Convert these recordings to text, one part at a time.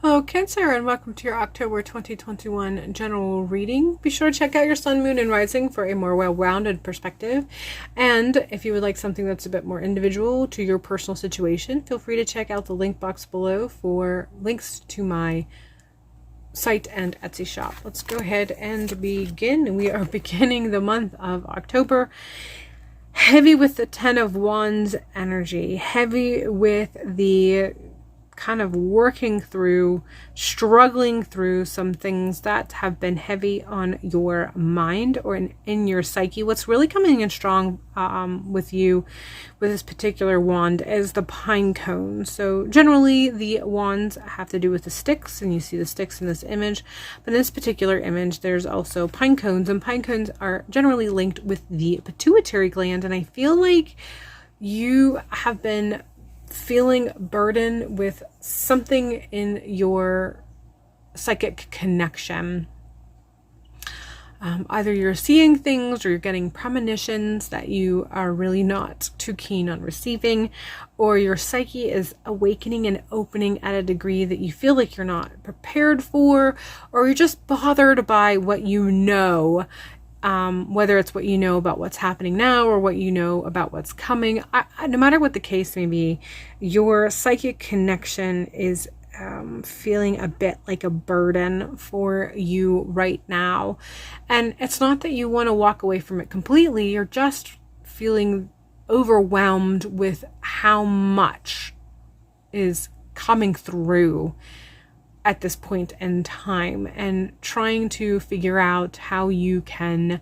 Hello, Cancer, and welcome to your October 2021 general reading. Be sure to check out your sun, moon, and rising for a more well-rounded perspective. And if you would like something that's a bit more individual to your personal situation, feel free to check out the link box below for links to my site and Etsy shop. Let's go ahead and begin. We are beginning the month of October. Heavy with the Ten of Wands energy. Heavy with the kind of working through, struggling through some things that have been heavy on your mind or in your psyche. What's really coming in strong with you with this particular wand is the pine cone. So generally the wands have to do with the sticks, and you see the sticks in this image, but in this particular image there's also pine cones, and pine cones are generally linked with the pituitary gland. And I feel like you have been feeling burdened with something in your psychic connection. Either you're seeing things or you're getting premonitions that you are really not too keen on receiving, or your psyche is awakening and opening at a degree that you feel like you're not prepared for, or you're just bothered by what you know. Whether it's what you know about what's happening now or what you know about what's coming, no matter what the case may be, your psychic connection is feeling a bit like a burden for you right now. And it's not that you want to walk away from it completely, you're just feeling overwhelmed with how much is coming through at this point in time, and trying to figure out how you can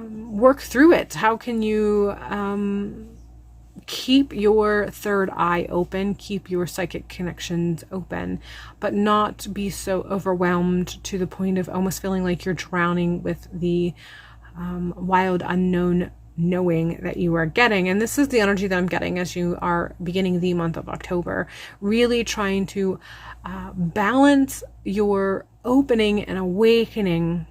work through it. How can you keep your third eye open, keep your psychic connections open, but not be so overwhelmed to the point of almost feeling like you're drowning with the wild unknown knowing that you are getting. And this is the energy that I'm getting as you are beginning the month of October, really trying to balance your opening and awakening,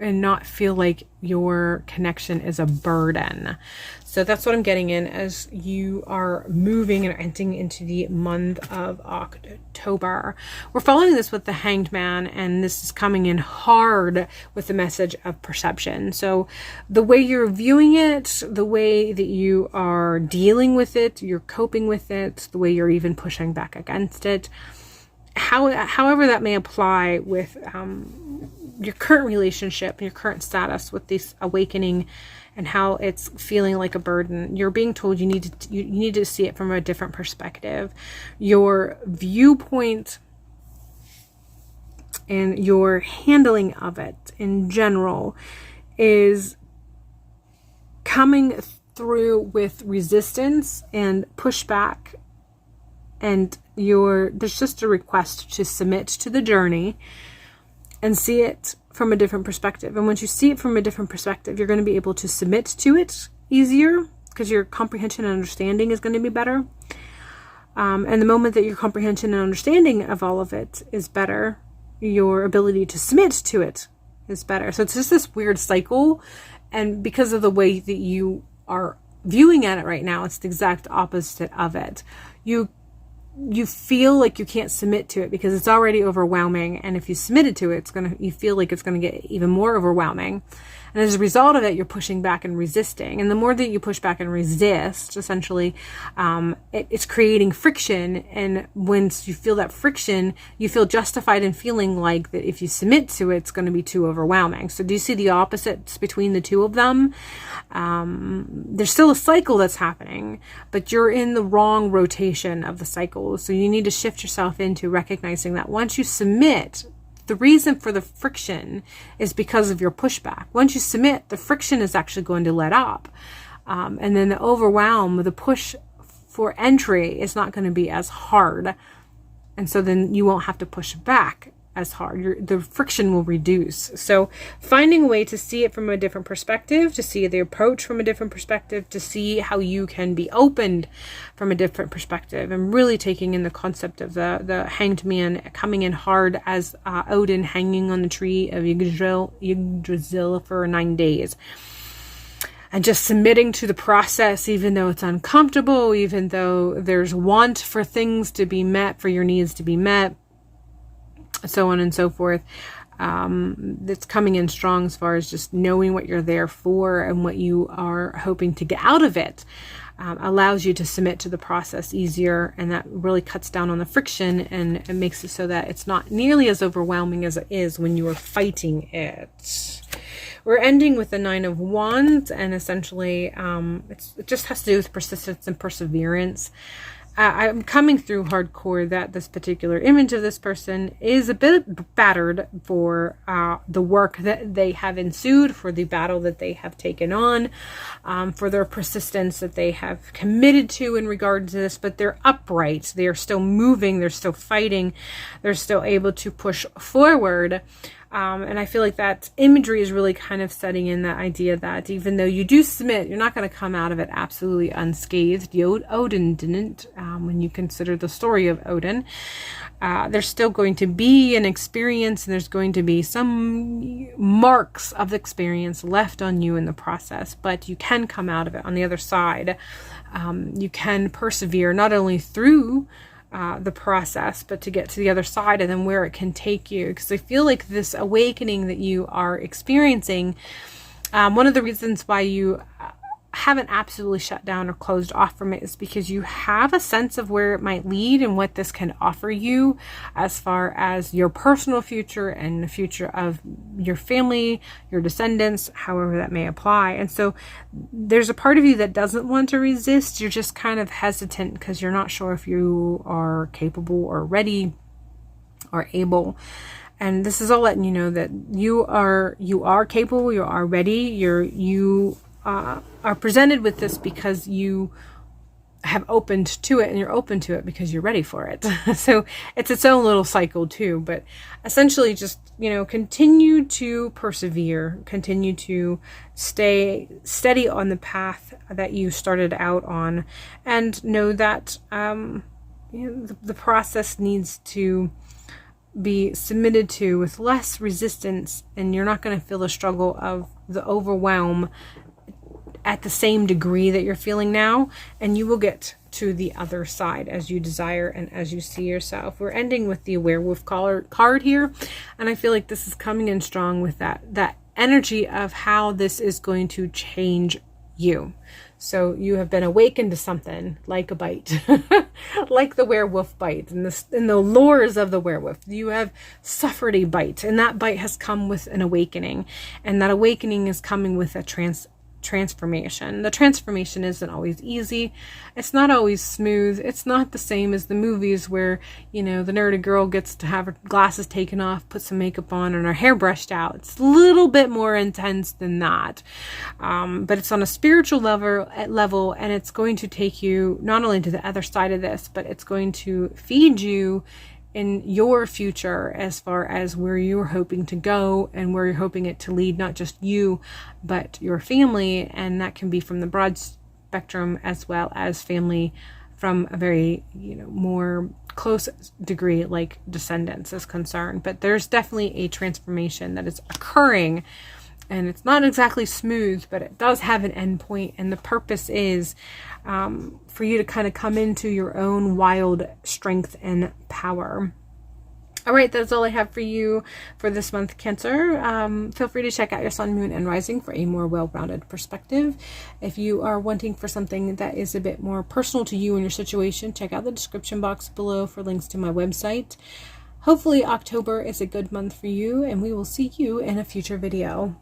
and not feel like your connection is a burden. So that's what I'm getting in as you are moving and entering into the month of October. We're following this with the Hanged Man, and this is coming in hard with the message of perception. So the way you're viewing it, the way that you are dealing with it, you're coping with it, the way you're even pushing back against it, however that may apply with your current relationship, your current status with this awakening, and how it's feeling like a burden. You're being told you need to see it from a different perspective. Your viewpoint and your handling of it in general is coming through with resistance and pushback, and there's just a request to submit to the journey and see it from a different perspective. And once you see it from a different perspective, you're going to be able to submit to it easier, because your comprehension and understanding is going to be better. And the moment that your comprehension and understanding of all of it is better, your ability to submit to it is better. So it's just this weird cycle. And because of the way that you are viewing at it right now, it's the exact opposite of it. You feel like you can't submit to it because it's already overwhelming, and if you submitted to it, you feel like it's going to get even more overwhelming. And as a result of it, you're pushing back and resisting. And the more that you push back and resist, essentially, it's creating friction. And once you feel that friction, you feel justified in feeling like that if you submit to it, it's going to be too overwhelming. So do you see the opposites between the two of them? There's still a cycle that's happening, but you're in the wrong rotation of the cycle. So you need to shift yourself into recognizing that once you submit, the reason for the friction is because of your pushback. Once you submit, the friction is actually going to let up. And then the overwhelm, the push for entry is not going to be as hard. And so then you won't have to push back as hard. The friction will reduce. So finding a way to see it from a different perspective, to see the approach from a different perspective, to see how you can be opened from a different perspective, and really taking in the concept of the Hanged Man coming in hard as Odin hanging on the tree of Yggdrasil for 9 days. and just submitting to the process, even though it's uncomfortable, even though there's want for things to be met, for your needs to be met, so on and so forth. That's coming in strong as far as just knowing what you're there for and what you are hoping to get out of it. Allows you to submit to the process easier, and that really cuts down on the friction, and it makes it so that it's not nearly as overwhelming as it is when you are fighting it. We're ending with the 9 of Wands, and essentially it just has to do with persistence and perseverance. I'm coming through hardcore that this particular image of this person is a bit battered for the work that they have ensued, for the battle that they have taken on, for their persistence that they have committed to in regard to this, but they're upright. They are still moving. They're still fighting. They're still able to push forward. And I feel like that imagery is really kind of setting in that idea that even though you do submit, you're not going to come out of it absolutely unscathed. Odin didn't, when you consider the story of Odin. There's still going to be an experience, and there's going to be some marks of experience left on you in the process, but you can come out of it on the other side. You can persevere not only through the process, but to get to the other side and then where it can take you. Because I feel like this awakening that you are experiencing, one of the reasons why you haven't absolutely shut down or closed off from it is because you have a sense of where it might lead and what this can offer you as far as your personal future and the future of your family, your descendants, however that may apply. And so there's a part of you that doesn't want to resist. You're just kind of hesitant because you're not sure if you are capable or ready or able. And this is all letting you know that you are capable, you are ready, you are presented with this because you have opened to it, and you're open to it because you're ready for it. So it's its own little cycle too, but essentially just, continue to persevere, continue to stay steady on the path that you started out on, and know that the process needs to be submitted to with less resistance, and you're not going to feel the struggle of the overwhelm at the same degree that you're feeling now, and you will get to the other side as you desire and as you see yourself. We're ending with the werewolf card here, and I feel like this is coming in strong with that energy of how this is going to change you. So you have been awakened to something like a bite, like the werewolf bite, and the lures of the werewolf. You have suffered a bite, and that bite has come with an awakening, and that awakening is coming with a transformation. The transformation isn't always easy. It's not always smooth. It's not the same as the movies where, the nerdy girl gets to have her glasses taken off, put some makeup on, and her hair brushed out. It's a little bit more intense than that. But it's on a spiritual level, and it's going to take you not only to the other side of this, but it's going to feed you in your future as far as where you're hoping to go and where you're hoping it to lead, not just you, but your family. And that can be from the broad spectrum as well as family from a very, more close degree, like descendants is concerned. But there's definitely a transformation that is occurring, and it's not exactly smooth, but it does have an end point. And the purpose is for you to kind of come into your own wild strength and power. All right, that's all I have for you for this month, Cancer. Feel free to check out your sun, moon, and rising for a more well-rounded perspective. If you are wanting for something that is a bit more personal to you and your situation, check out the description box below for links to my website. Hopefully October is a good month for you, and we will see you in a future video.